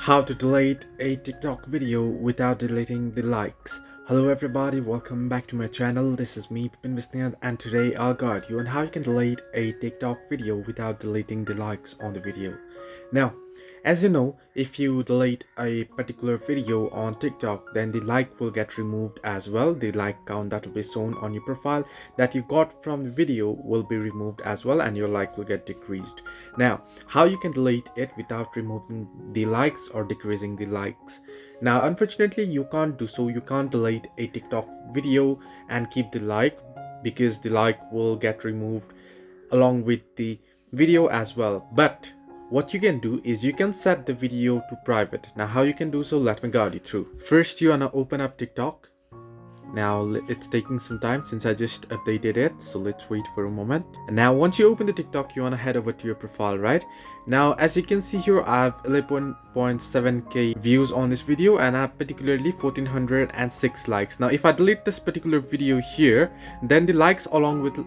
How to delete a TikTok video without deleting the likes. Hello everybody, welcome back to my channel. This is me, Pipin Visniyad, and today I'll guide you on how you can delete a TikTok video without deleting the likes on the video. Now, as you know, if you delete a particular video on TikTok, then the like will get removed as well. The like count that will be shown on your profile that you got from the video will be removed as well, and your like will get decreased. Now, how you can delete it without removing the likes or decreasing the likes? Now, unfortunately, you can't do so. You can't delete a TikTok video and keep the like, because the like will get removed along with the video as well. But what you can do is you can set the video to private. Now, how you can do so, let me guide you through. First, you wanna open up TikTok. Now it's taking some time since I just updated it, so let's wait for a moment. And now once you open the TikTok, you want to head over to your profile, right? Now as you can see here, I have 11.7k views on this video, and I have particularly 1406 likes. Now if I delete this particular video here, then the likes along with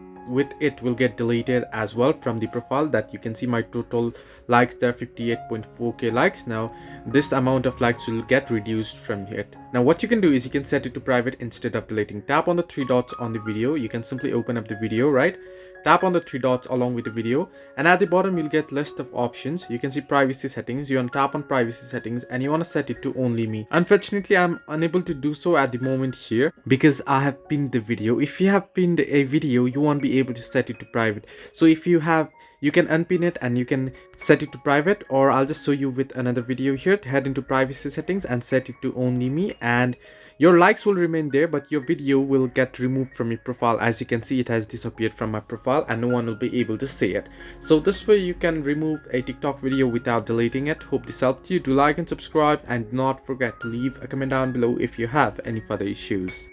it will get deleted as well from the profile. That you can see my total likes there, 58.4k likes. Now this amount of likes will get reduced from it. Now what you can do is you can set it to private instead of deleting. Tap on the three dots on the video. You can simply open up the video, right? Tap on the three dots along with the video, and at the bottom you'll get list of options. You can see privacy settings. You want to tap on privacy settings and you want to set it to only me. Unfortunately, I'm unable to do so at the moment here because I have pinned the video. If you have pinned a video, you won't be able to set it to private. So if you have, you can unpin it and you can set it to private, or I'll just show you with another video here. Head into privacy settings and set it to only me, and your likes will remain there, but your video will get removed from your profile. As you can see, it has disappeared from my profile and no one will be able to see it. So this way you can remove a TikTok video without deleting it. Hope this helped you. Do like and subscribe, and do not forget to leave a comment down below if you have any further issues.